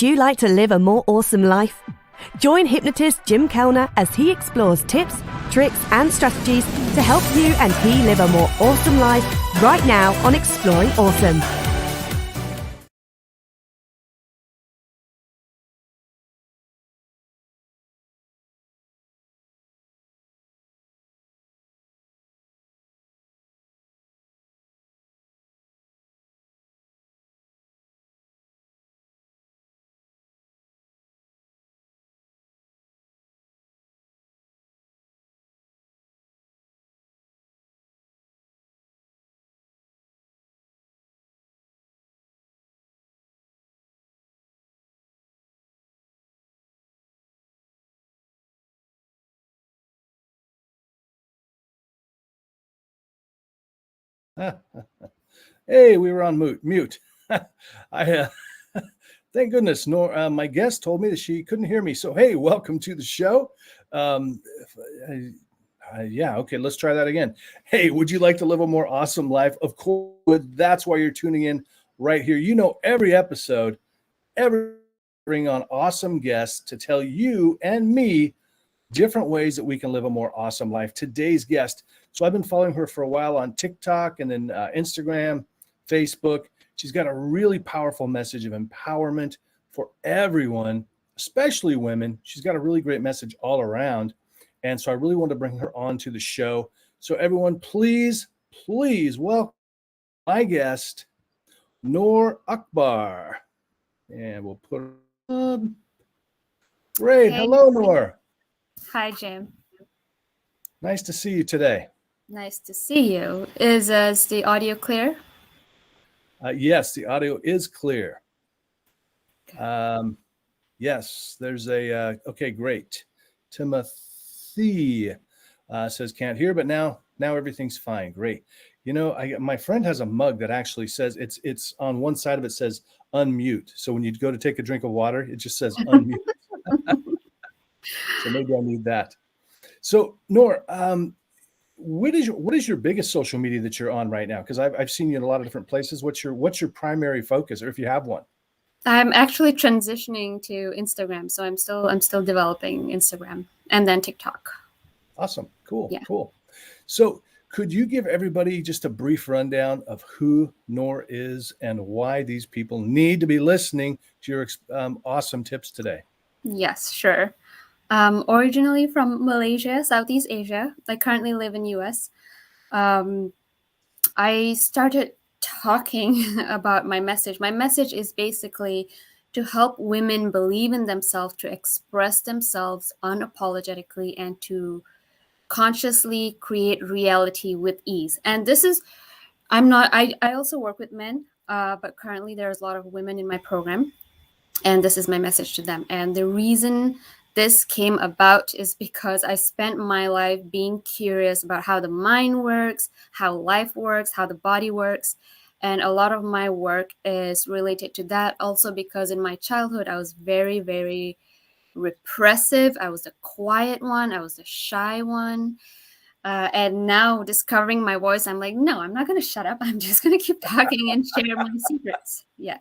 Would you like to live a more awesome life? Join hypnotist Jim Kellner as he explores tips, tricks, and strategies to help you and he live a more awesome life right now on Exploring Awesome. Hey, we were on mute. I thank goodness. My guest told me that she couldn't hear me. So hey, welcome to the show. Yeah, okay, let's try that again. Hey, would you like to live a more awesome life? Of course, that's why you're tuning in right here. You know, every episode, bring on awesome guests to tell you and me different ways that we can live a more awesome life. Today's guest, so I've been following her for a while on TikTok and then Instagram, Facebook. She's got a really powerful message of empowerment for everyone, especially women. She's got a really great message all around. And so I really want to bring her on to the show. So everyone, please welcome my guest, Noor Akbar. And we'll put her on. Great. Hey. Hello, Noor. Hi, Jim. Nice to see you today. Nice to see you. Is the audio clear? Yes, the audio is clear. Yes, there's a, okay, great. Timothy says can't hear, but now everything's fine. Great. You know, my friend has a mug that actually says it's on one side of it says unmute. So when you go to take a drink of water, it just says unmute. So maybe I need that. So Noor, what is your biggest social media that you're on right now? Because I've seen you in a lot of different places. What's your primary focus, or if you have one? I'm actually transitioning to Instagram, so I'm still developing Instagram and then TikTok. Awesome, cool, yeah. Cool. So could you give everybody just a brief rundown of who Noor is and why these people need to be listening to your awesome tips today? Yes, sure. Originally from Malaysia, Southeast Asia. I currently live in US. I started talking about my message. My message is basically to help women believe in themselves, to express themselves unapologetically, and to consciously create reality with ease. And this is, I also work with men, but currently there's a lot of women in my program, and this is my message to them. And the reason this came about is because I spent my life being curious about how the mind works, how life works, how the body works. And a lot of my work is related to that. Also because in my childhood, I was very, very repressive. I was the quiet one. I was the shy one. And now discovering my voice, I'm like, no, I'm not going to shut up. I'm just going to keep talking and share my secrets. Yeah.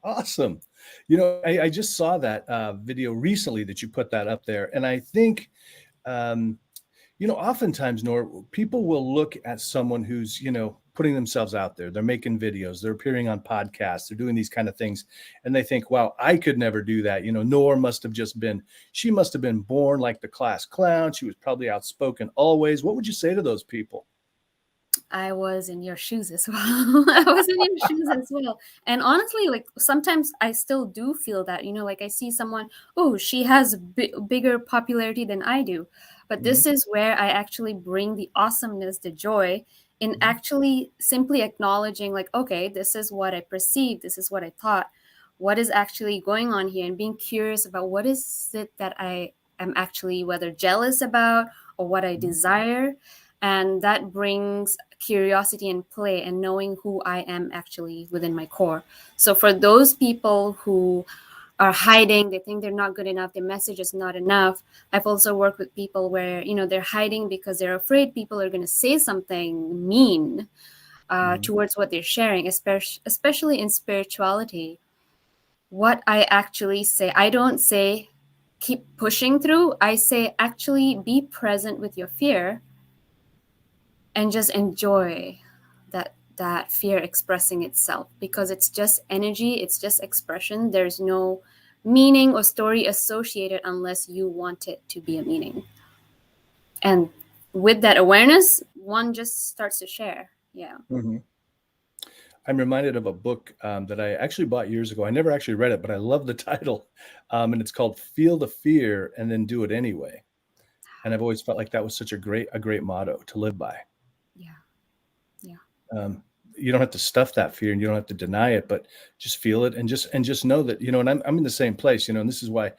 Awesome. You know, I just saw that video recently that you put that up there. And I think, you know, oftentimes, Noor, people will look at someone who's, you know, putting themselves out there. They're making videos, they're appearing on podcasts, they're doing these kind of things. And they think, wow, I could never do that. You know, Noor she must have been born like the class clown. She was probably outspoken always. What would you say to those people? I was in your shoes as well. I was in your shoes as well. And honestly, like sometimes I still do feel that, you know, like I see someone, oh, she has bigger popularity than I do. But this is where I actually bring the awesomeness, the joy in actually simply acknowledging like, okay, this is what I perceived. This is what I thought. What is actually going on here? And being curious about what is it that I am actually whether jealous about or what I desire. And that brings curiosity and play and knowing who I am actually within my core. So for those people who are hiding, they think they're not good enough, their message is not enough. I've also worked with people where, you know, they're hiding because they're afraid people are going to say something mean towards what they're sharing, especially in spirituality. what I actually say. I don't say keep pushing through. I say actually be present with your fear and just enjoy that fear expressing itself, because it's just energy, it's just expression. There's no meaning or story associated unless you want it to be a meaning. And with that awareness, one just starts to share. Yeah. Mm-hmm. I'm reminded of a book that I actually bought years ago. I never actually read it, but I love the title. And it's called Feel the Fear and Then Do It Anyway. And I've always felt like that was such a great motto to live by. Yeah. Yeah. You don't have to stuff that fear and you don't have to deny it, but just feel it and just know that, and I'm in the same place, and this is why,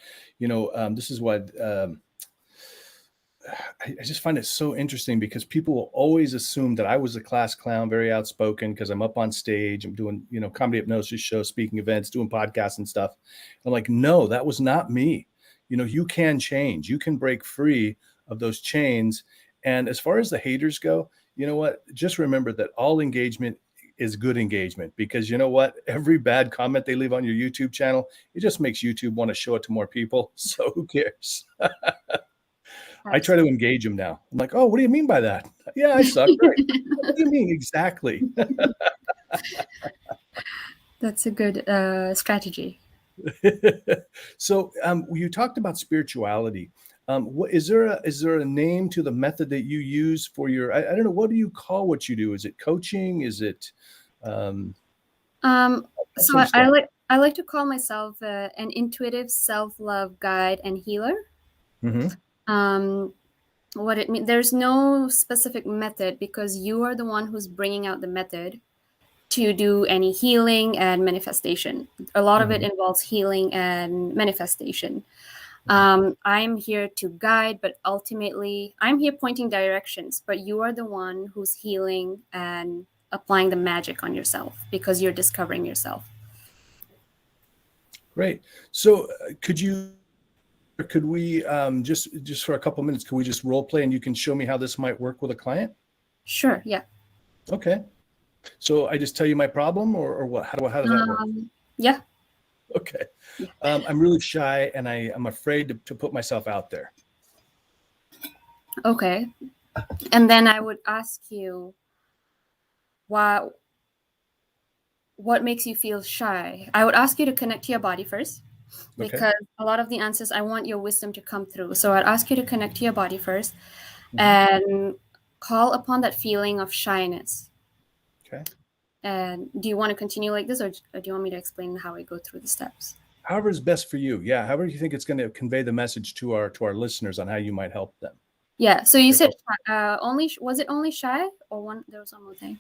I just find it so interesting, because people will always assume that I was a class clown, very outspoken, because I'm up on stage, I'm doing, comedy hypnosis shows, speaking events, doing podcasts and stuff. I'm like, no, that was not me. You can change, you can break free of those chains. And as far as the haters go, you know what? Just remember that all engagement is good engagement, because you know what? Every bad comment they leave on your YouTube channel, it just makes YouTube want to show it to more people. So who cares? I try to engage them now. I'm like, oh, what do you mean by that? Yeah, I suck. Right. What do you mean exactly? That's a good strategy. So you talked about spirituality. What is there a name to the method that you use for your? I don't know. What do you call what you do? Is it coaching? Is it? So I like to call myself an intuitive self-love guide and healer. Mm-hmm. What it means, there's no specific method, because you are the one who's bringing out the method to do any healing and manifestation. A lot of it involves healing and manifestation. I'm here to guide, but ultimately I'm here pointing directions, but you are the one who's healing and applying the magic on yourself, because you're discovering yourself. Great. So could we just for a couple minutes, could we just role play and you can show me how this might work with a client? Sure. Yeah. Okay. So I just tell you my problem, or what? How does that work? Yeah. Okay. I'm really shy and I'm afraid to put myself out there. Okay. And then I would ask you, what makes you feel shy? I would ask you to connect to your body first, because a lot of the answers, I want your wisdom to come through. So I'd ask you to connect to your body first and call upon that feeling of shyness. Okay. And do you want to continue like this, or do you want me to explain how I go through the steps? However is best for you. Yeah. However you think it's going to convey the message to our listeners on how you might help them. Yeah. So you said was it only shy, or one? There was one more thing.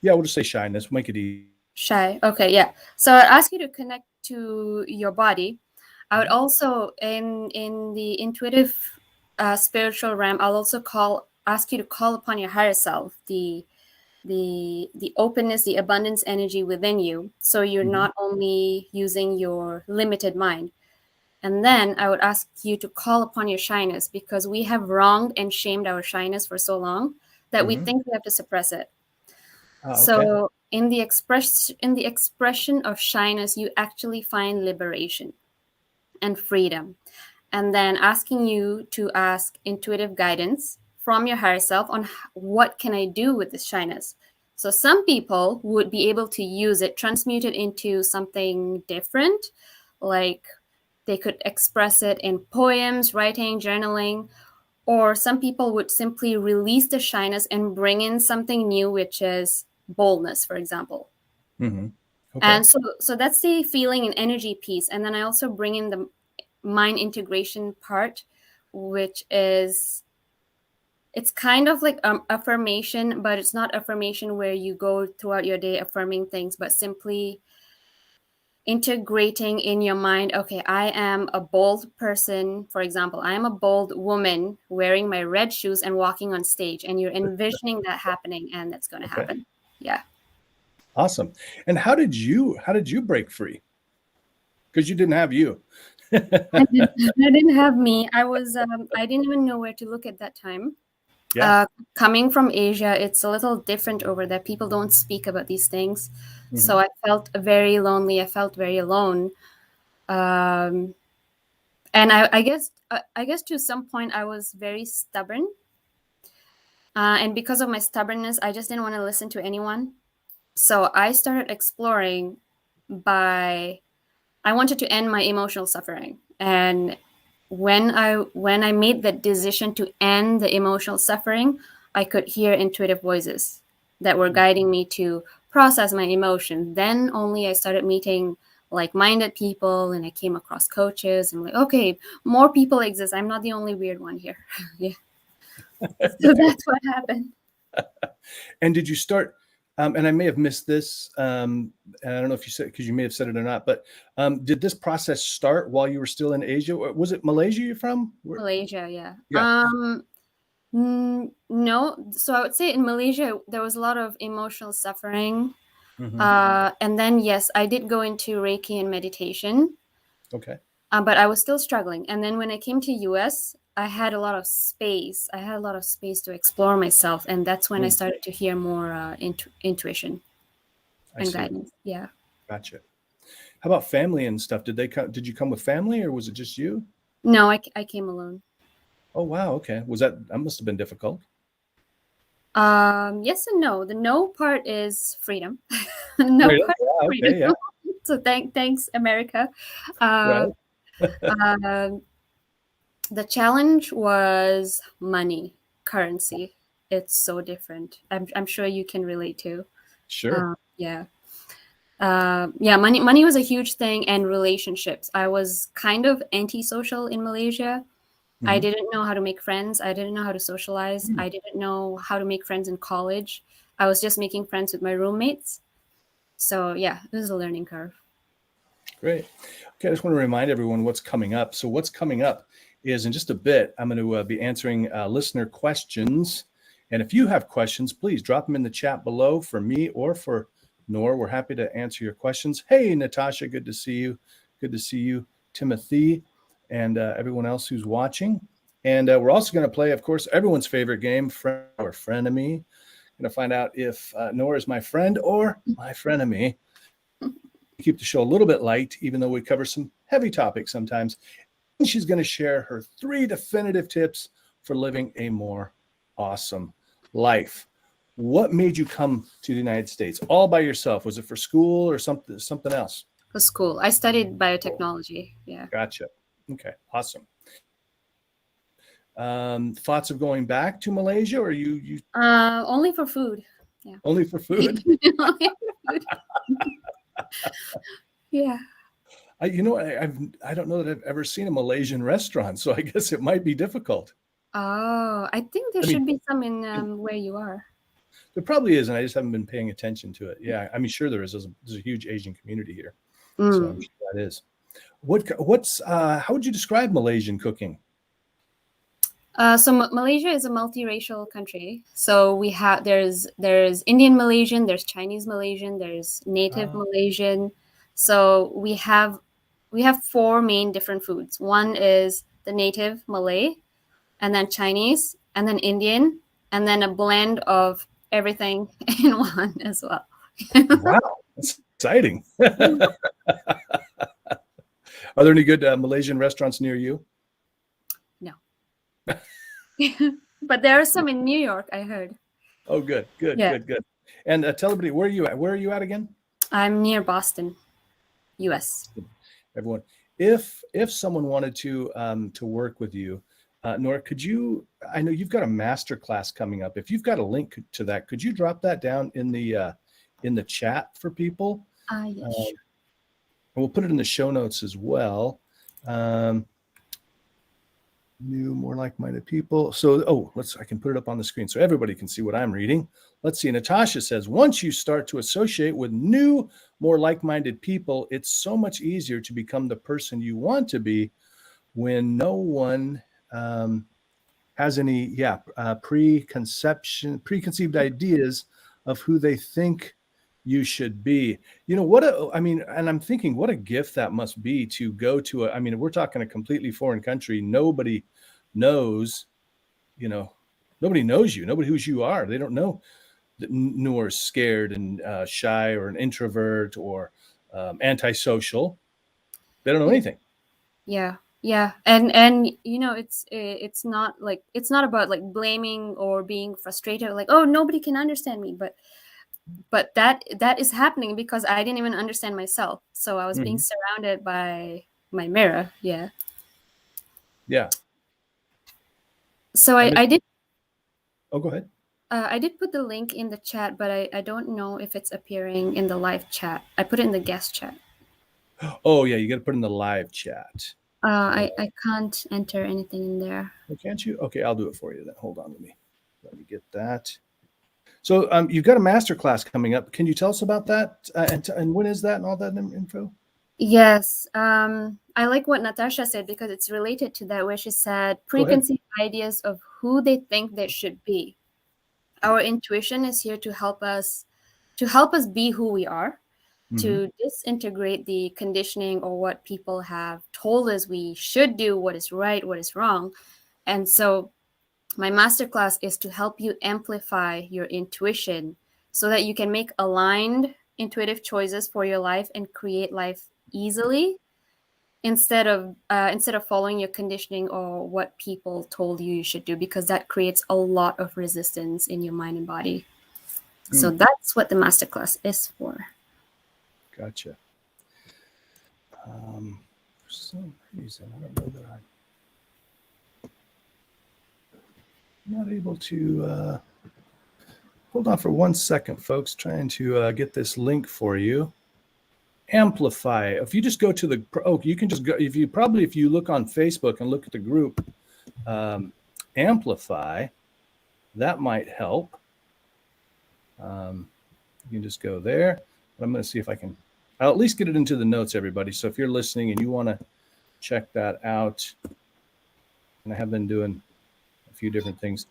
Yeah, we'll just say shyness. Make it easy. Shy. Okay. Yeah. So I'd ask you to connect to your body. I would also, in the intuitive spiritual realm, I'll also ask you to call upon your higher self, the openness, the abundance energy within you. So you're not only using your limited mind. And then I would ask you to call upon your shyness, because we have wronged and shamed our shyness for so long that we think we have to suppress it. So in the expression of shyness, you actually find liberation and freedom. And then asking you to ask intuitive guidance from your higher self on what can I do with this shyness. So some people would be able to use it, transmute it into something different, like they could express it in poems, writing, journaling, or some people would simply release the shyness and bring in something new, which is boldness, for example. Okay. And so that's the feeling and energy piece. And then I also bring in the mind integration part, which is, it's kind of like affirmation, but it's not affirmation where you go throughout your day affirming things, but simply integrating in your mind, okay, I am a bold person. For example, I am a bold woman wearing my red shoes and walking on stage, and you're envisioning that happening, and that's going to happen. Yeah. Awesome. And how did you break free? Because you didn't have you. I didn't have me. I didn't even know where to look at that time. Yeah. Coming from Asia, it's a little different over there. People don't speak about these things. So I felt very lonely. I felt very alone. Um, and I guess to some point I was very stubborn. And because of my stubbornness, I just didn't want to listen to anyone. So I started exploring I wanted to end my emotional suffering. And when I made that decision to end the emotional suffering, I could hear intuitive voices that were guiding me to process my emotion. Then only I started meeting like-minded people, and I came across coaches, and like, okay, more people exist. I'm not the only weird one here. Yeah. So that's what happened. And did you start, and I may have missed this, and I don't know if you said, because you may have said it or not, but did this process start while you were still in Asia? Or was it Malaysia you're from? Malaysia, yeah. Yeah. No. So I would say in Malaysia, there was a lot of emotional suffering. Mhm. And then, yes, I did go into Reiki and meditation, Okay. but I was still struggling. And then when I came to US, I had a lot of space. I had a lot of space to explore myself. And that's when I started to hear more intuition I and see. guidance. Yeah. Gotcha. How about family and stuff? Did you come with family, or was it just you? No, I came alone. Oh, wow. Okay. That must have been difficult. Yes and no. The no part is freedom. No Really? part is Yeah, freedom. okay, yeah. So thanks, America. Right. Um, the challenge was money, currency. It's so different. I'm sure you can relate to. Sure. Yeah. Yeah, money was a huge thing, and relationships. I was kind of antisocial in Malaysia. I Mhm. didn't know how to make friends. I didn't know how to socialize. I didn't know how to make friends in college. I was just making friends with my roommates. So yeah, it was a learning curve. Great. Okay, I just want to remind everyone what's coming up. So what's coming up is in just a bit, I'm going to be answering listener questions. And if you have questions, please drop them in the chat below for me or for Noor. We're happy to answer your questions. Hey, Natasha, good to see you. Good to see you, Timothy, and everyone else who's watching. And we're also going to play, of course, everyone's favorite game, Friend or Frenemy. Going to find out if Noor is my friend or my frenemy. Keep the show a little bit light, even though we cover some heavy topics sometimes. And she's going to share her 3 definitive tips for living a more awesome life. What made you come to the United States all by yourself? Was it for school or something else? For school, I studied biotechnology. Yeah. Gotcha. Okay, awesome. Thoughts of going back to Malaysia, or you Only for food. Yeah. only for food? Only for food. Yeah. I don't know that I've ever seen a Malaysian restaurant, so I guess it might be difficult. Oh, I think there should be some in where you are. There probably is, and I just haven't been paying attention to it. Yeah, I mean, sure there is. There's a huge Asian community here, so I'm sure that is. How would you describe Malaysian cooking? So Malaysia is a multiracial country. So we have there's Indian Malaysian, there's Chinese Malaysian, there's native Malaysian. So we have 4 main different foods. One is the native Malay, and then Chinese, and then Indian, and then a blend of everything in one as well. Wow, that's exciting. Are there any good Malaysian restaurants near you? No. But there are some in New York, I heard. Oh, good. Yeah. Good. And tell everybody, where are you at? Where are you at again? I'm near Boston, US. Everyone, if someone wanted to work with you, Noor, I know you've got a master class coming up. If you've got a link to that, could you drop that down in the chat for people? Yeah, sure. And we'll put it in the show notes as well. New, more like-minded people. So, I can put it up on the screen so everybody can see what I'm reading. Let's see. Natasha says, once you start to associate with new, more like-minded people, it's so much easier to become the person you want to be when no one has any preconceived ideas of who they think you should be. And I'm thinking, what a gift that must be to go to we're talking a completely foreign country. Nobody knows you. Nobody knows who you are. They don't know that Noor's scared and shy, or an introvert, or antisocial. They don't know anything. Yeah. Yeah. And it's not like, it's not about like blaming or being frustrated, like, oh, nobody can understand me. But that is happening because I didn't even understand myself. So I was being Mhm. surrounded by my mirror. Yeah. Yeah. So I miss. I did Oh, go ahead. I did put the link in the chat, but I don't know if it's appearing in the live chat. I put it in the guest chat. Oh, yeah. You got to put in the live chat. I can't enter anything in there. Oh, can't you? Okay, I'll do it for you then. Hold on to me. Let me get that. So you've got a master class coming up. Can you tell us about that? And when is that and all that info? Yes. I like what Natasha said because it's related to that, where she said Go ahead. preconceived ideas of who they think they should be. Our intuition is here to help us be who we are, Mm-hmm. to disintegrate the conditioning or what people have told us we should do, what is right, what is wrong. And so my masterclass is to help you amplify your intuition so that you can make aligned intuitive choices for your life and create life easily instead of following your conditioning or what people told you should do, because that creates a lot of resistance in your mind and body. So that's what the masterclass is for. Gotcha. For some reason, I don't know that I'm not able to. Hold on for 1 second, folks. Trying to get this link for you. Amplify. If you just go to the, you can just go. If you look on Facebook and look at the group, Amplify, that might help. You can just go there. But I'm going to see if I'll at least get it into the notes, everybody. So if you're listening and you want to check that out, and I have been doing a few different things.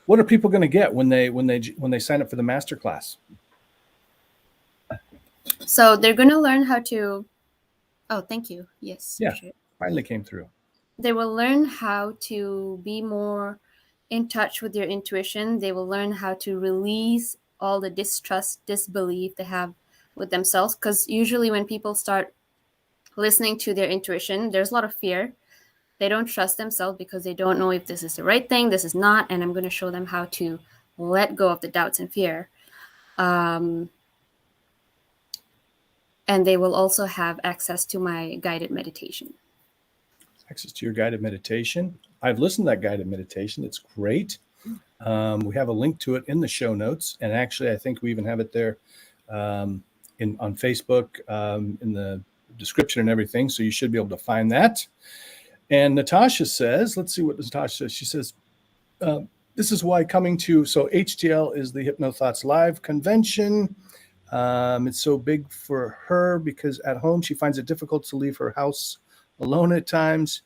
What are people going to get when they sign up for the masterclass? So they're going to learn how to. Oh, thank you. Yes. Yeah, Sure. finally came through. They will learn how to be more in touch with your intuition. They will learn how to release all the distrust, disbelief they have with themselves. Because usually when people start listening to their intuition, there's a lot of fear. They don't trust themselves because they don't know if this is the right thing, this is not. And I'm going to show them how to let go of the doubts and fear. And they will also have access to my guided meditation. Access to your guided meditation. I've listened to that guided meditation. It's great. We have a link to it in the show notes, and actually, I think we even have it there on Facebook in the description and everything. So you should be able to find that. And Natasha says, let's see what Natasha says. She says, this is why coming to, so HTL is the HypnoThoughts Live convention. It's so big for her because at home she finds it difficult to leave her house alone at times.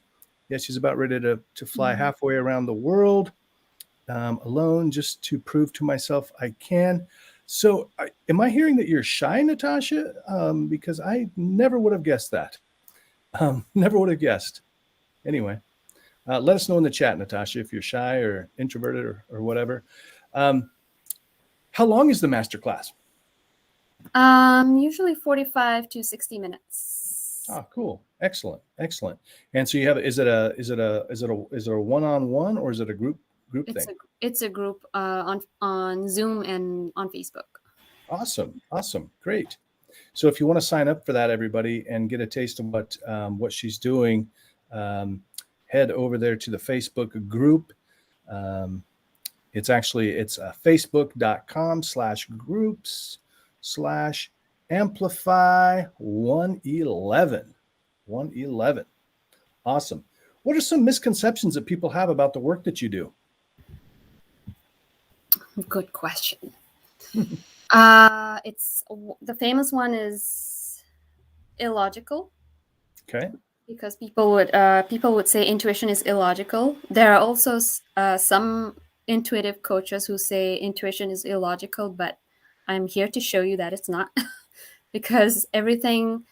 Yeah, she's about ready to fly halfway around the world alone just to prove to myself I can. So am I hearing that you're shy, Natasha? Because I never would have guessed that. Never would have guessed. Anyway, let us know in the chat, Natasha, if you're shy or introverted or whatever. How long is the masterclass? Usually 45 to 60 minutes. Oh, cool. Excellent. And so you have, is it a one-on-one or is it a group thing? It's a group on Zoom and on Facebook. Awesome. Great. So if you want to sign up for that, everybody, and get a taste of what she's doing, head over there to the Facebook group. It's facebook.com/groups/amplify111. Awesome. What are some misconceptions that people have about the work that you do? Good question. It's the famous one is illogical. Okay. Because people would say intuition is illogical. There are also some intuitive coaches who say intuition is illogical, but I'm here to show you that it's not. Because everything,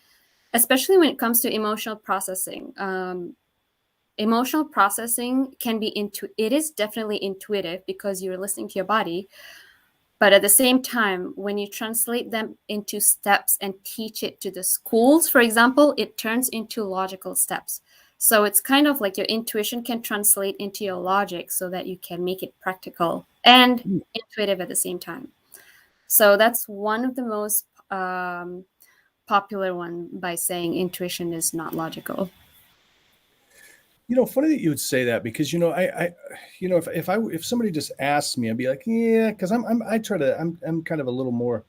especially when it comes to emotional processing can be it is definitely intuitive because you're listening to your body, But at the same time, when you translate them into steps and teach it to the schools, for example, it turns into logical steps. So it's kind of like your intuition can translate into your logic so that you can make it practical and intuitive at the same time. So that's one of the most popular one, by saying intuition is not logical. Funny that you would say that, because if somebody just asked me, I'd be like, yeah, because I'm kind of a little more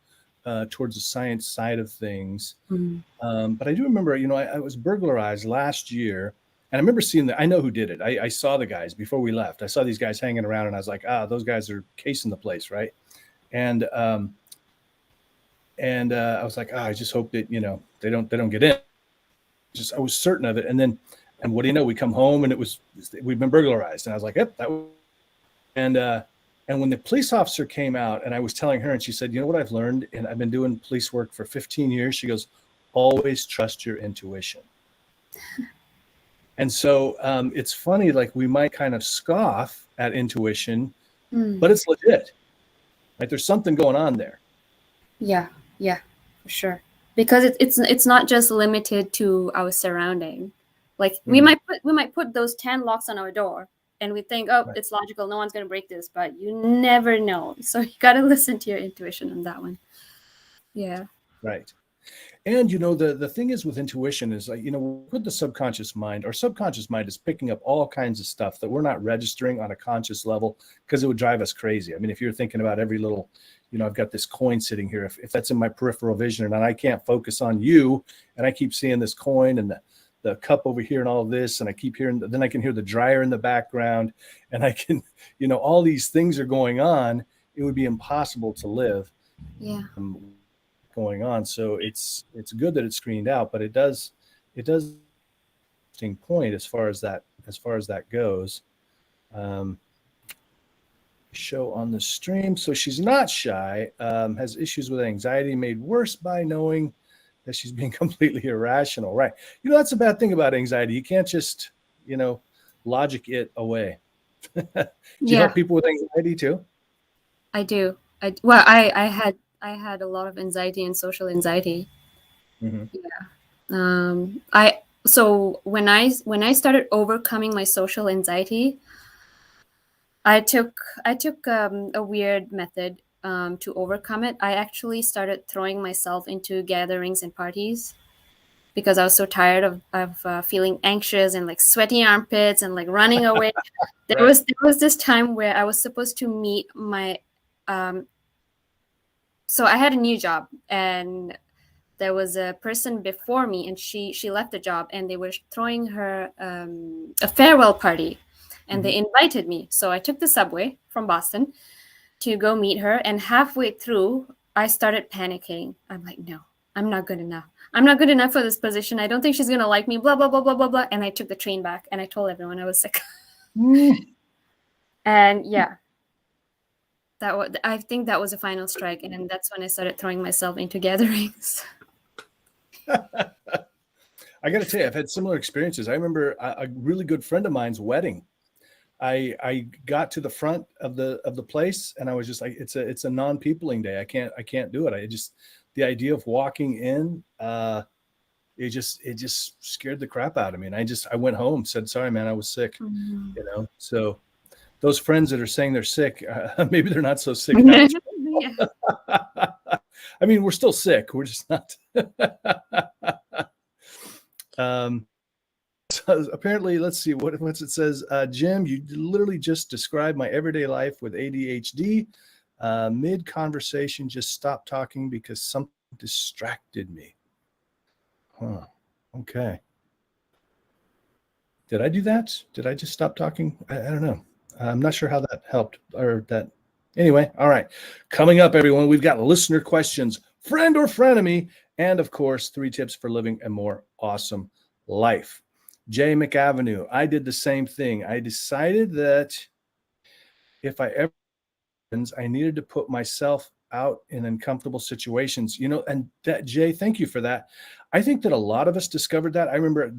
towards the science side of things. But I do remember, I was burglarized last year, and I remember seeing I know who did it. I saw the guys before we left. I saw these guys hanging around, and I was like, those guys are casing the place, right? And I was like, I just hope that they don't get in. I was certain of it, and what do you know? We come home and we've been burglarized. And I was like, yep, that was. And when the police officer came out, and I was telling her, and she said, you know what I've learned? And I've been doing police work for 15 years. She goes, always trust your intuition. And so it's funny, like we might kind of scoff at intuition, but it's legit, right? There's something going on there. Yeah, for sure. Because it's not just limited to our surrounding. Like we might put those 10 locks on our door, and we think, right, it's logical, no one's going to break this, but you never know. So you got to listen to your intuition on that one. Yeah. Right. And the thing is with intuition is, like, with the subconscious mind, our subconscious mind is picking up all kinds of stuff that we're not registering on a conscious level, because it would drive us crazy. I mean, if you're thinking about every little, I've got this coin sitting here, if that's in my peripheral vision and I can't focus on you, and I keep seeing this coin and the cup over here and all of this, and I keep hearing, then I can hear the dryer in the background, and I can, all these things are going on. It would be impossible to live. Yeah. Going on. So it's good that it's screened out, but it does interesting point as far as that goes. Show on the stream. So she's not shy, has issues with anxiety made worse by knowing that she's being completely irrational. Right. That's a bad thing about anxiety. You can't just, logic it away. Do you help people with anxiety too? I do. I had a lot of anxiety and social anxiety. Yeah. So when I started overcoming my social anxiety, I took a weird method to overcome it. I actually started throwing myself into gatherings and parties, because I was so tired of feeling anxious and like sweaty armpits and like running away. There was this time where I was supposed to meet my so I had a new job, and there was a person before me, and she left the job, and they were throwing her a farewell party, and they invited me. So I took the subway from Boston to go meet her, and halfway through, I started panicking. I'm like, no, I'm not good enough. I'm not good enough for this position. I don't think she's going to like me, blah, blah, blah, blah, blah, blah. And I took the train back, and I told everyone I was sick. And yeah. I think that was a final strike, and that's when I started throwing myself into gatherings. I got to tell you, I've had similar experiences. I remember a really good friend of mine's wedding. I got to the front of the place, and I was just like, it's a non-peopling day. I can't do it. The idea of walking in, it just scared the crap out of me. And I went home, said, sorry, man, I was sick. So those friends that are saying they're sick, maybe they're not so sick now. I mean, we're still sick. We're just not. So apparently, let's see what's it says. Jim, you literally just described my everyday life with ADHD. Mid conversation, just stopped talking because something distracted me. Huh. Okay. Did I do that? Did I just stop talking? I don't know. I'm not sure how that helped or that. Anyway, all right. Coming up, everyone, we've got listener questions, friend or frenemy, and of course, 3 tips for living a more awesome life. Jay McAvenue, I did the same thing. I decided that if I ever, I needed to put myself out in uncomfortable situations, and that, Jay, thank you for that. I think that a lot of us discovered that. I remember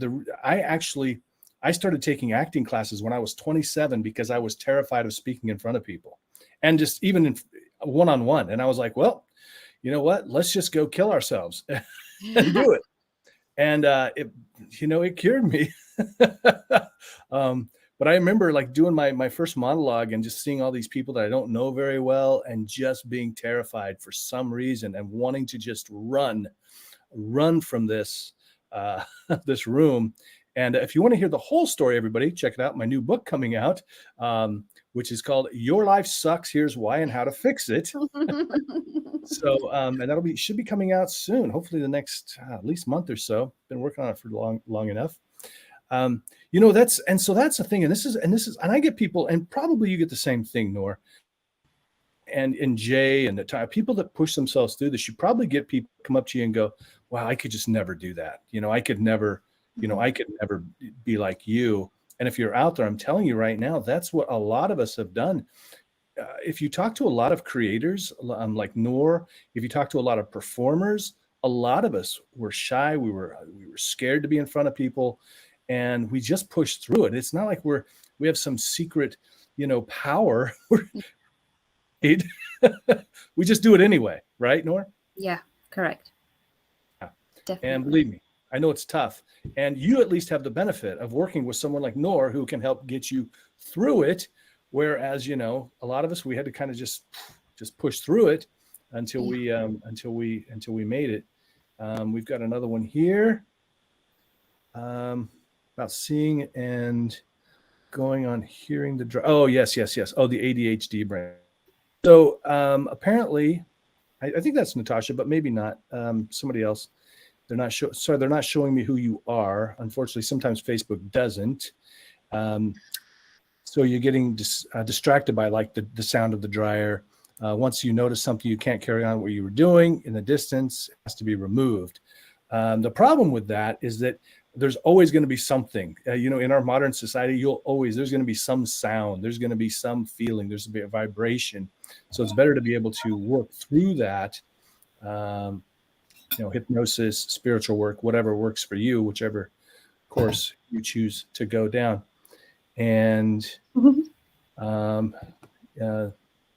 I started taking acting classes when I was 27 because I was terrified of speaking in front of people. And just even one-on-one. And I was like, well, you know what? Let's just go kill ourselves and do it. And it cured me. But I remember like doing my first monologue and just seeing all these people that I don't know very well and just being terrified for some reason and wanting to just run from this this room. And if you want to hear the whole story, everybody, check it out. My new book coming out, which is called Your Life Sucks, Here's Why and How to Fix It. So, and that'll should be coming out soon, hopefully the next at least month or so. Been working on it for long enough. That's the thing. And I get people, and probably you get the same thing, Noor, and Jay, and the time people that push themselves through this. You probably get people come up to you and go, wow, I could just never do that. I could never be like you. And if you're out there, I'm telling you right now, that's what a lot of us have done. If you talk to a lot of creators like Noor, if you talk to a lot of performers, a lot of us were shy. We were scared to be in front of people, and we just pushed through it. It's not like we have some secret, power. We just do it anyway, right, Noor? Yeah, correct. Yeah. Definitely. And believe me, I know it's tough. And you at least have the benefit of working with someone like Noor who can help get you through it. Whereas, a lot of us, we had to kind of just push through it until we made it. We've got another one here about seeing and going on hearing the oh, yes. Oh, the ADHD brain. So apparently, I think that's Natasha, but maybe not. Somebody else. They're not they're not showing me who you are. Unfortunately, sometimes Facebook doesn't. So you're getting distracted by like the sound of the dryer. Once you notice something you can't carry on what you were doing in the distance, it has to be removed. The problem with that is that there's always going to be something, in our modern society, there's going to be some sound, there's going to be some feeling, there's a vibration. So it's better to be able to work through that, hypnosis, spiritual work, whatever works for you, whichever course you choose to go down. And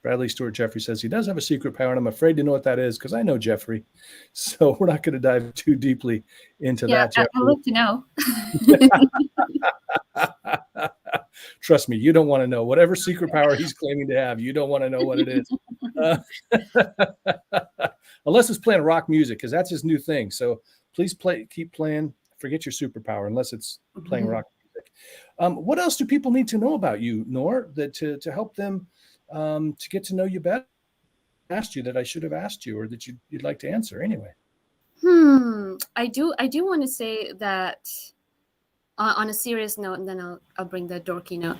Bradley Stewart Jeffrey says he does have a secret power, and I'm afraid to know what that is because I know Jeffrey. So we're not going to dive too deeply into that, Jeffrey. I'd love to know. Trust me, you don't want to know. Whatever secret power he's claiming to have, you don't want to know what it is. Unless it's playing rock music, because that's his new thing. So please keep playing. Forget your superpower, unless it's playing rock music. What else do people need to know about you, Noor, that to help them to get to know you better? Asked you that I should have asked you, or that you'd like to answer anyway. I do want to say that on a serious note, and then I'll bring the dorky note.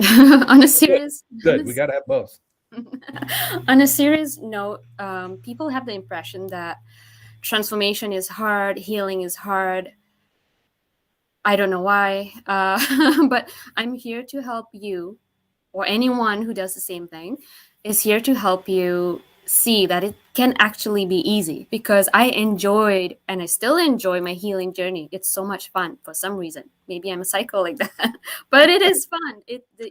On a serious good. We got to have both. On a serious note, people have the impression that transformation is hard, healing is hard. I don't know why, but I'm here to help you, or anyone who does the same thing is here to help you see that it can actually be easy, because I enjoyed, and I still enjoy, my healing journey. It's so much fun for some reason. Maybe I'm a psycho like that, but it is fun.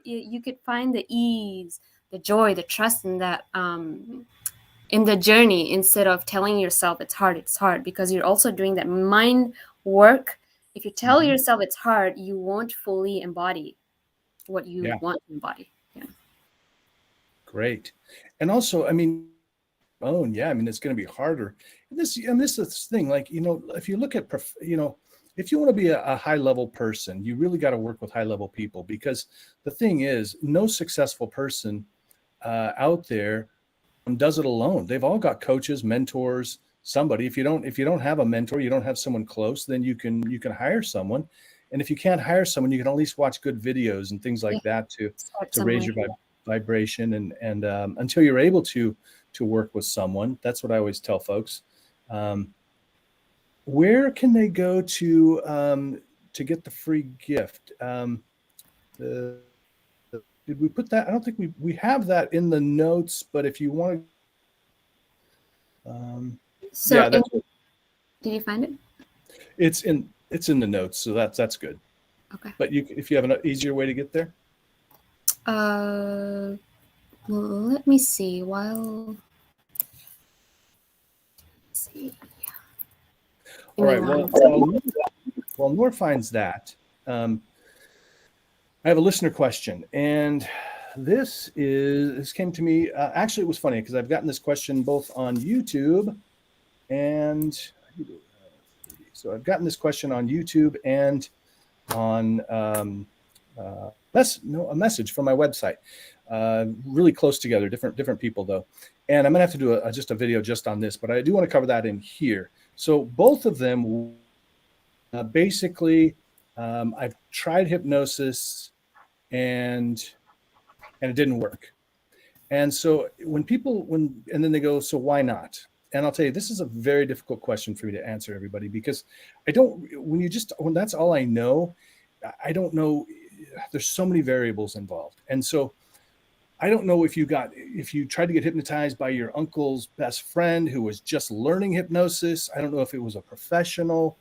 You could find the ease, the joy, the trust in that, in the journey, instead of telling yourself it's hard, because you're also doing that mind work. If you tell yourself it's hard, you won't fully embody what you want to embody. Yeah. Great. And also, I mean, it's going to be harder. And this is the thing, like, if you look at, if you want to be a high level person, you really got to work with high level people, because the thing is, no successful person out there does it alone. They've all got coaches, mentors, somebody. If you don't have a mentor, you don't have someone close, then you can hire someone. And if you can't hire someone, you can at least watch good videos and things like that to raise your vibration. And until you're able to work with someone, that's what I always tell folks. Where can they go to get the free gift? Did we put that? I don't think we have that in the notes, but if you want to, did you find it? It's in the notes, so that's good. Okay. But if you have an easier way to get there. Well, let me see. While see. All right. Anyone? While Noor finds that, I have a listener question, and this came to me. Actually, it was funny because I've gotten this question both on YouTube and so I've gotten this question on YouTube and on a message from my website. Really close together, different people though. And I'm gonna have to do just a video just on this, but I do want to cover that in here. So both of them, basically, I've tried hypnosis and it didn't work. And so when then they go, so why not? And I'll tell you, this is a very difficult question for me to answer, everybody, because when that's all I know, I don't know. There's so many variables involved. And so I don't know if you tried to get hypnotized by your uncle's best friend who was just learning hypnosis. I don't know if it was a professional.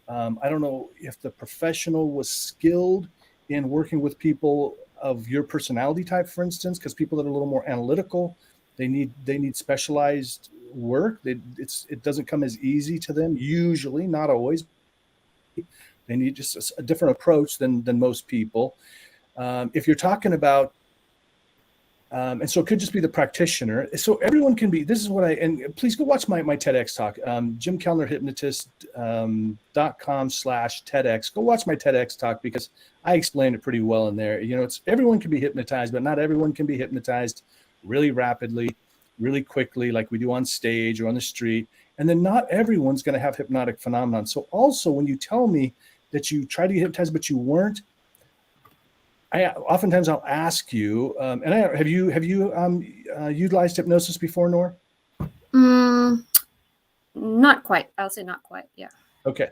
I don't know if the professional was skilled in working with people of your personality type, for instance, because people that are a little more analytical, they need specialized work. It doesn't come as easy to them, usually, not always. They need just a different approach than most people. If you're talking about, and so it could just be the practitioner. So everyone can be, this is what and please go watch my TEDx talk, Jim Kellner hypnotist.com/TEDx. Go watch my TEDx talk because I explained it pretty well in there. Everyone can be hypnotized, but not everyone can be hypnotized really rapidly, really quickly, like we do on stage or on the street. And then not everyone's going to have hypnotic phenomenon. So also when you tell me that you tried to get hypnotized, but you weren't, oftentimes I'll ask you, have you utilized hypnosis before, Noor? Not quite. I'll say not quite. Yeah. Okay.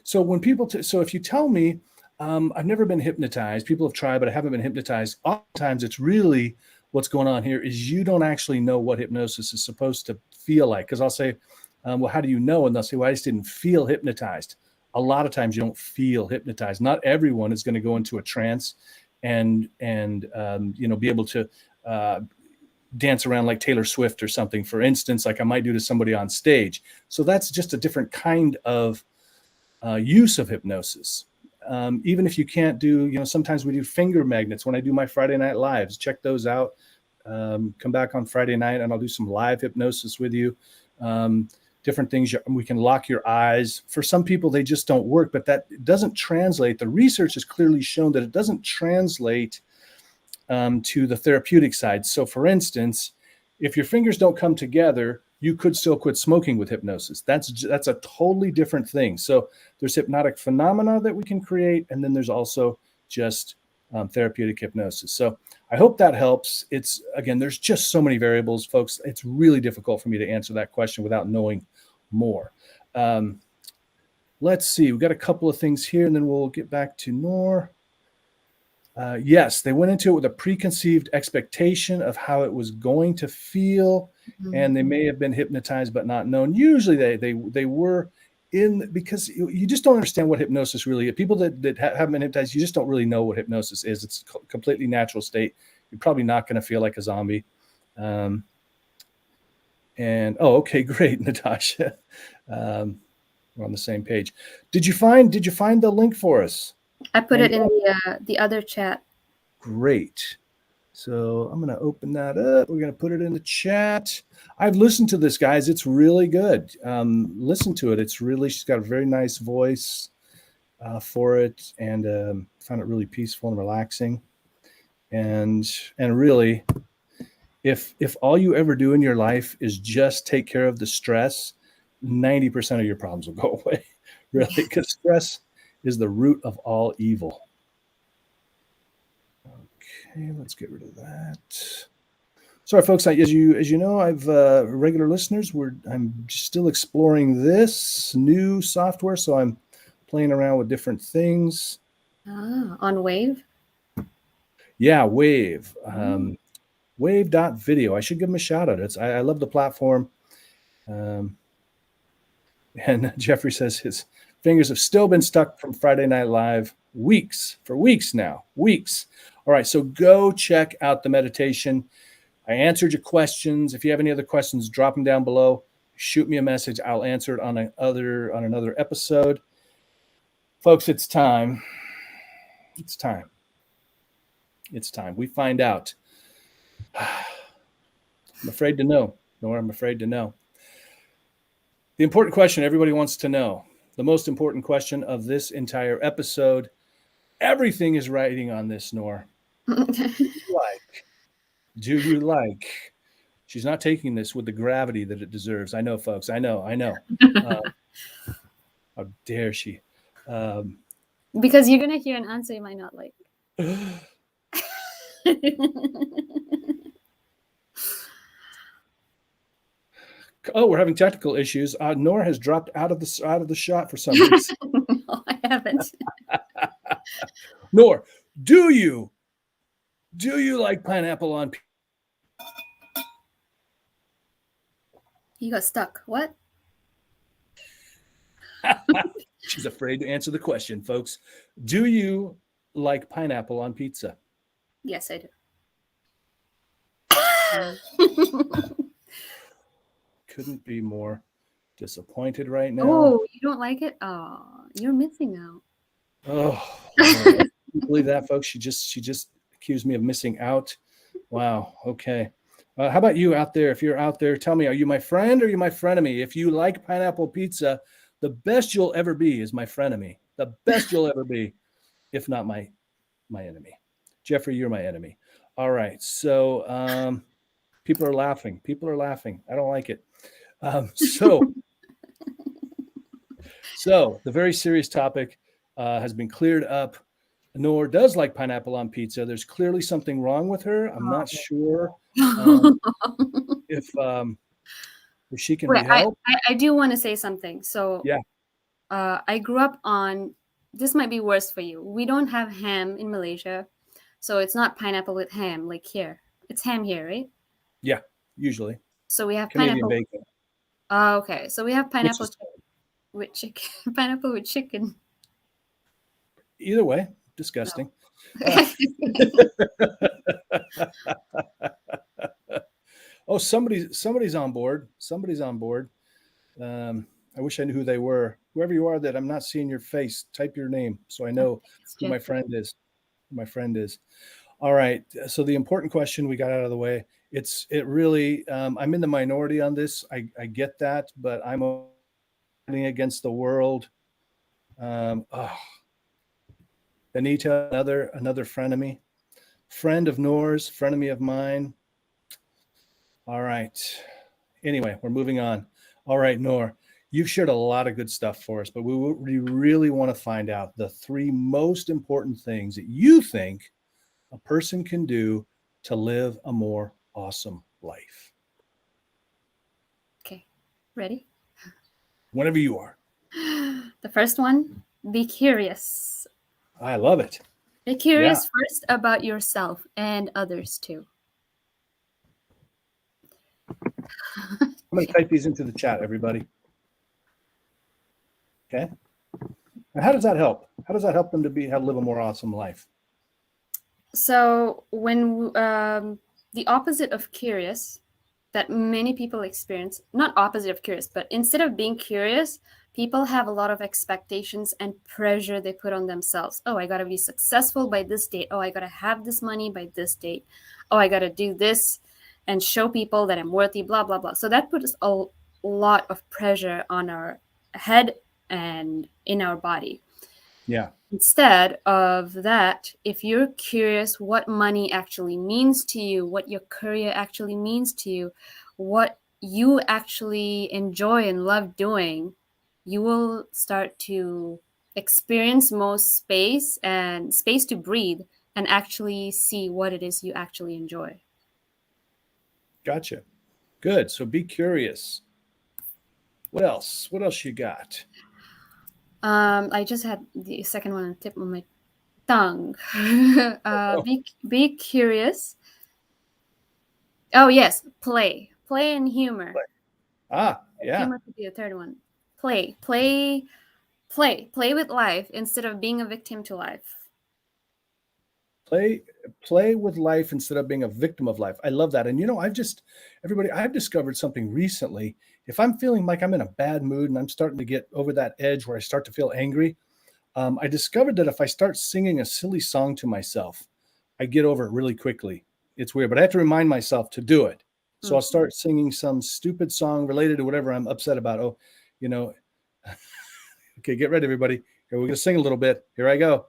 So when so if you tell me, I've never been hypnotized, people have tried, but I haven't been hypnotized. Oftentimes it's really what's going on here is you don't actually know what hypnosis is supposed to feel like. Because I'll say, well, how do you know? And they'll say, well, I just didn't feel hypnotized. A lot of times you don't feel hypnotized. Not everyone is going to go into a trance and be able to dance around like Taylor Swift or something, for instance, like I might do to somebody on stage. So that's just a different kind of use of hypnosis. Even if you can't do, sometimes we do finger magnets when I do my Friday night lives. Check those out. Come back on Friday night and I'll do some live hypnosis with you. Different things. We can lock your eyes. For some people, they just don't work, but that doesn't translate. The research has clearly shown that it doesn't translate to the therapeutic side. So for instance, if your fingers don't come together, you could still quit smoking with hypnosis. That's a totally different thing. So there's hypnotic phenomena that we can create. And then there's also just therapeutic hypnosis. So I hope that helps. There's just so many variables, folks. It's really difficult for me to answer that question without knowing more. Let's see. We've got a couple of things here and then we'll get back to Noor. Yes, they went into it with a preconceived expectation of how it was going to feel, and they may have been hypnotized but not known. Usually they were because you just don't understand what hypnosis really is. People that haven't been hypnotized, you just don't really know what hypnosis is. It's a completely natural state. You're probably not going to feel like a zombie. Okay, great, Natasha. We're on the same page. Did you find the link for us? I put it in the other chat. Great. So I'm going to open that up. We're going to put it in the chat. I've listened to this, guys. It's really good. Listen to it. She's got a very nice voice for it, and found it really peaceful and relaxing. And really, if all you ever do in your life is just take care of the stress, 90% of your problems will go away. Really, because stress is the root of all evil. Okay, let's get rid of that. Sorry, folks. As you know, I've regular listeners. I'm still exploring this new software, so I'm playing around with different things. On Wave. Yeah, Wave. Wave.video. I should give them a shout out. I love the platform. And Jeffrey says his fingers have still been stuck from Friday Night Live for weeks now. All right, so go check out the meditation. I answered your questions. If you have any other questions, drop them down below. shoot me a message. I'll answer it on another episode. Folks, it's time. It's time. It's time. We find out. I'm afraid to know. Noor, I'm afraid to know. The important question everybody wants to know, the most important question of this entire episode, everything is riding on this, Noor. Do you like? She's not taking this with the gravity that it deserves. I know, folks. I know. How dare she? Because you're gonna hear an answer you might not like. Oh, we're having technical issues. Noor has dropped out of the shot for some reason. No, I haven't. Noor, do you like pineapple on? You got stuck. What? She's afraid to answer the question, folks. Do you like pineapple on pizza? Yes, I do. Couldn't be more disappointed right now. Oh, you don't like it? Oh, you're missing out. Oh, can you believe that, folks? She just accused me of missing out. Wow. Okay. How about you out there? If you're out there, tell me, are you my friend or are you my frenemy? If you like pineapple pizza, the best you'll ever be is my frenemy. The best you'll ever be, if not my enemy. Jeffrey, you're my enemy. All right. So people are laughing. I don't like it. So the very serious topic has been cleared up. Noor does like pineapple on pizza. There's clearly something wrong with her. I'm not sure if she can be helped. I do want to say something. So yeah, I grew up on, this might be worse for you. We don't have ham in Malaysia. So it's not pineapple with ham like here. It's ham here, right? Yeah, usually. So we have Canadian pineapple. bacon. Okay. So we have pineapple with chicken. Pineapple with chicken. Either way, disgusting. No. Oh, somebody's on board. Somebody's on board. I wish I knew who they were. Whoever you are that I'm not seeing your face, type your name so I know who my friend is. All right. So the important question we got out of the way. It really, I'm in the minority on this. I get that, but I'm fighting against the world. Anita, another frenemy, friend of Noor's, frenemy of mine. All right. Anyway, we're moving on. All right, Noor, you've shared a lot of good stuff for us, but we really want to find out the 3 most important things that you think a person can do to live a more awesome life. Okay. Ready? Whenever you are. The first one, be curious. I love it. Be curious first about yourself and others too. I'm going to type these into the chat, everybody. Okay. And how does that help? How does that help them to live a more awesome life? So when the opposite of curious that many people experience, not opposite of curious, but instead of being curious, people have a lot of expectations and pressure they put on themselves. Oh, I got to be successful by this date. Oh, I got to have this money by this date. Oh, I got to do this and show people that I'm worthy, blah, blah, blah. So that puts a lot of pressure on our head and in our body. Yeah. Instead of that, if you're curious what money actually means to you, what your career actually means to you, what you actually enjoy and love doing, you will start to experience more space to breathe and actually see what it is you actually enjoy. Gotcha. Good. So be curious. What else? What else you got? I just had the second one on the tip of my tongue. Be curious. Oh yes, play and humor. Yeah. Humor could be the third one. Play with life instead of being a victim to life. Play with life instead of being a victim of life. I love that. And I've discovered something recently. If I'm feeling like I'm in a bad mood and I'm starting to get over that edge where I start to feel angry, I discovered that if I start singing a silly song to myself, I get over it really quickly. It's weird, but I have to remind myself to do it. So I'll start singing some stupid song related to whatever I'm upset about. Oh, okay, get ready, everybody. Here, we're going to sing a little bit. Here I go.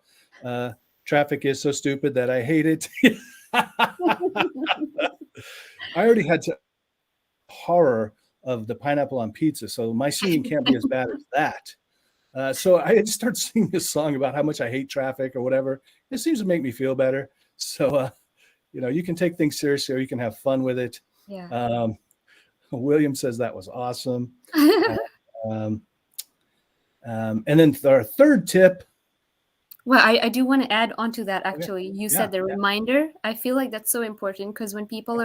Traffic is so stupid that I hate it. I already had horror of the pineapple on pizza, so my singing can't be as bad as that. So I just start singing a song about how much I hate traffic or whatever. It seems to make me feel better. So, you can take things seriously or you can have fun with it. Yeah. William says that was awesome. And then our third tip. Well, I do want to add on to that. Actually, you said the reminder. I feel like that's so important because when people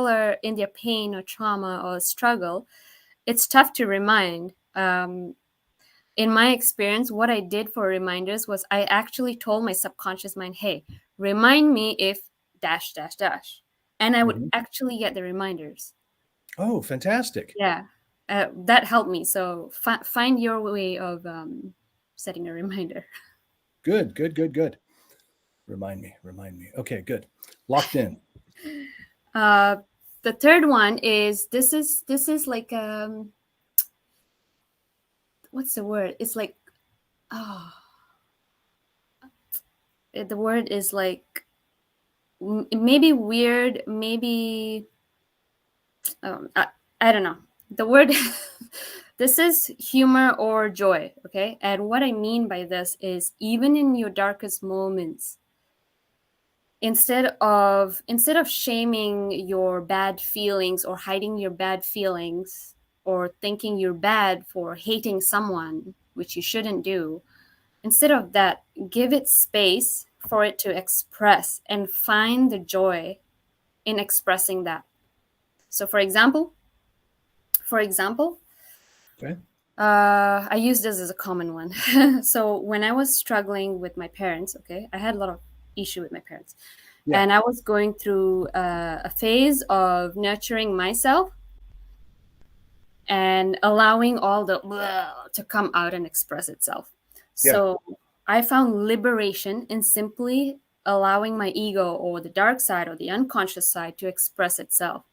are in their pain or trauma or struggle, it's tough to remind. In my experience, what I did for reminders was I actually told my subconscious mind, "Hey, remind me if dash dash dash," and I would actually get the reminders. Oh, fantastic! Yeah, that helped me. So find your way of setting a reminder. Good. Remind me. Okay, good. Locked in. The third one is this is like what's the word? It's like the word is like maybe weird, maybe I don't know. The word this is humor or joy, okay? And what I mean by this is even in your darkest moments, instead of shaming your bad feelings or hiding your bad feelings or thinking you're bad for hating someone, which you shouldn't do, instead of that, give it space for it to express and find the joy in expressing that. So for example, Okay. I use this as a common one. So when I was struggling with my parents, okay, I had a lot of issue with my parents. Yeah. And I was going through a phase of nurturing myself and allowing all the to come out and express itself. Yeah. So I found liberation in simply allowing my ego or the dark side or the unconscious side to express itself.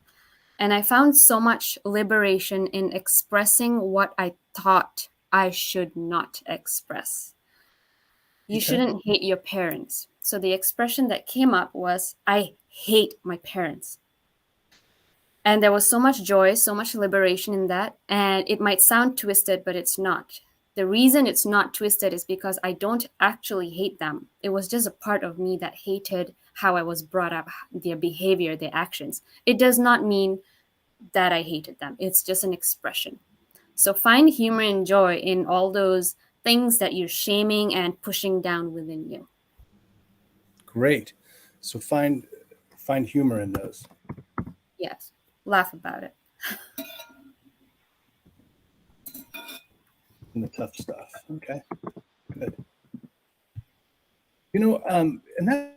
And I found so much liberation in expressing what I thought I should not express. You shouldn't hate your parents. So the expression that came up was, I hate my parents. And there was so much joy, so much liberation in that. And it might sound twisted, but it's not. The reason it's not twisted is because I don't actually hate them. It was just a part of me that hated how I was brought up, their behavior, their actions. It does not mean that I hated them. It's just an expression. So find humor and joy in all those things that you're shaming and pushing down within you. Great. So find humor in those. Yes. Laugh about it. In the tough stuff. Okay. Good. And that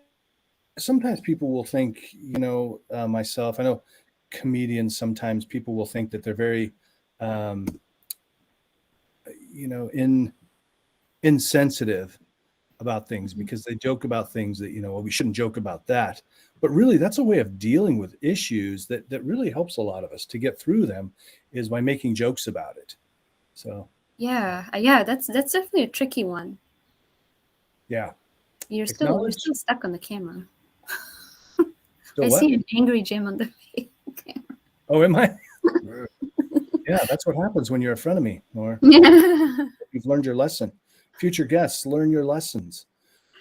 sometimes people will think, myself, I know comedians, sometimes people will think that they're very, insensitive about things because they joke about things that, we shouldn't joke about that. But really, that's a way of dealing with issues that really helps a lot of us to get through them is by making jokes about it. So. Yeah, that's definitely a tricky one. Yeah. You're still stuck on the camera. So I see an angry Jim on the camera. Oh, am I? Yeah, that's what happens when you're a frenemy, or you've learned your lesson. Future guests, learn your lessons.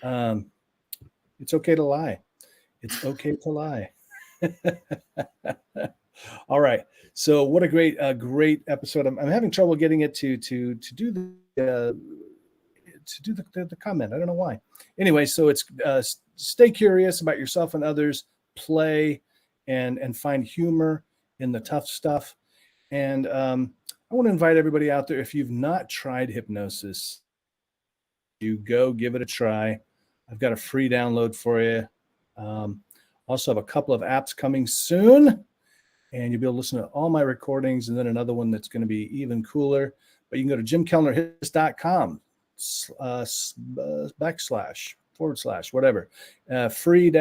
It's okay to lie. It's okay to lie. All right. So what a great episode. I'm having trouble getting it to do the comment. I don't know why. Anyway, so it's stay curious about yourself and others, play and find humor in the tough stuff. And I want to invite everybody out there, if you've not tried hypnosis, you go give it a try. I've got a free download for you. Also have a couple of apps coming soon, and you'll be able to listen to all my recordings, and then another one that's going to be even cooler. But you can go to jimkellnerhypnotist.com / whatever. Free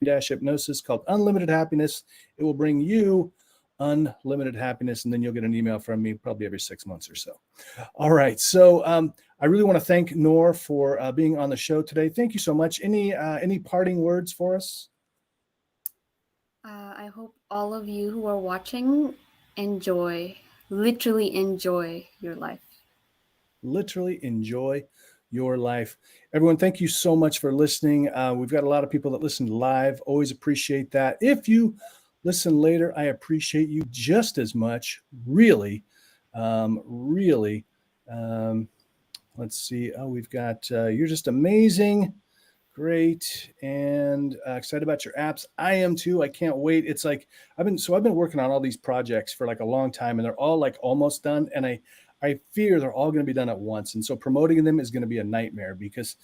hypnosis called Unlimited Happiness. It will bring you unlimited happiness, and then you'll get an email from me probably every 6 months or so. All right. So I really want to thank Noor for being on the show today. Thank you so much. Any parting words for us? I hope all of you who are watching literally enjoy your life. Literally enjoy your life. Everyone, thank you so much for listening. We've got a lot of people that listen live. Always appreciate that. If you listen later, I appreciate you just as much. Really. Let's see. Oh, we've got, you're just amazing. Great. And excited about your apps. I am too. I can't wait. It's like, I've been working on all these projects for like a long time, and they're all like almost done. And I fear they're all going to be done at once. And so promoting them is going to be a nightmare because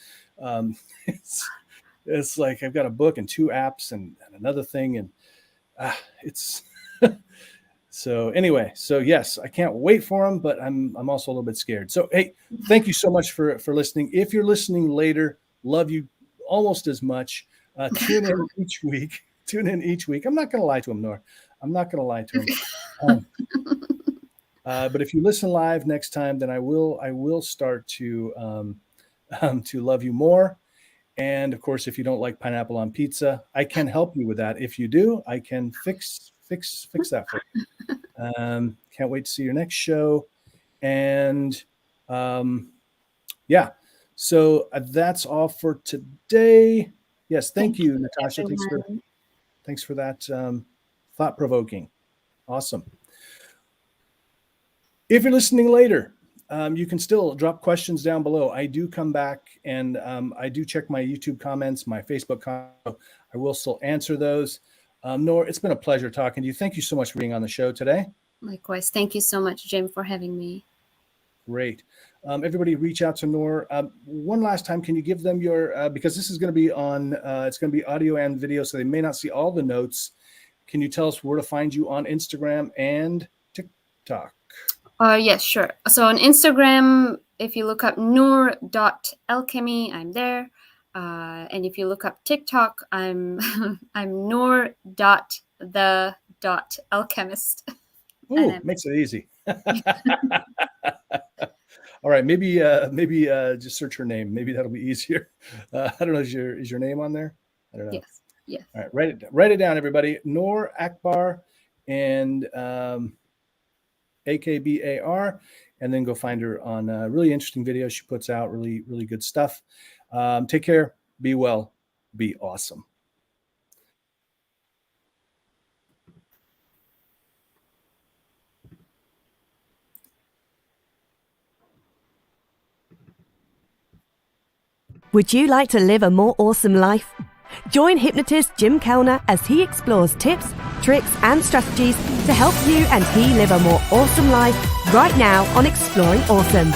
it's like I've got a book and 2 apps and another thing. And it's so anyway, so yes, I can't wait for them, but I'm also a little bit scared. So, hey, thank you so much for listening. If you're listening later, love you almost as much. Tune in each week. I'm not going to lie to him, Noor. I'm not going to lie to him. But if you listen live next time, then I will start to love you more. And of course, if you don't like pineapple on pizza, I can help you with that. If you do, I can fix that for you. Can't wait to see your next show. And yeah, so that's all for today. Yes, thank you, Natasha. Thanks for that thought-provoking. Awesome. If you're listening later, you can still drop questions down below. I do come back and I do check my YouTube comments, my Facebook comments. I will still answer those. Noor, it's been a pleasure talking to you. Thank you so much for being on the show today. Likewise. Thank you so much, Jim, for having me. Great. Everybody reach out to Noor. One last time, can you give them your, because this is going to be on, it's going to be audio and video, so they may not see all the notes. Can you tell us where to find you on Instagram and TikTok? Yes, sure. So on Instagram, if you look up noor.alchemy, I'm there. And if you look up TikTok, I'm noor.the.alchemist. Ooh, makes it easy. All right, maybe just search her name. Maybe that'll be easier. I don't know. Is your name on there? I don't know. Yes. All right, write it down, everybody. Noor Akbar and Akbar, and then go find her on really interesting videos she puts out. Really, really good stuff. Take care. Be well. Be awesome. Would you like to live a more awesome life? Join hypnotist Jim Kellner as he explores tips, tricks, and strategies to help you and he live a more awesome life right now on Exploring Awesome.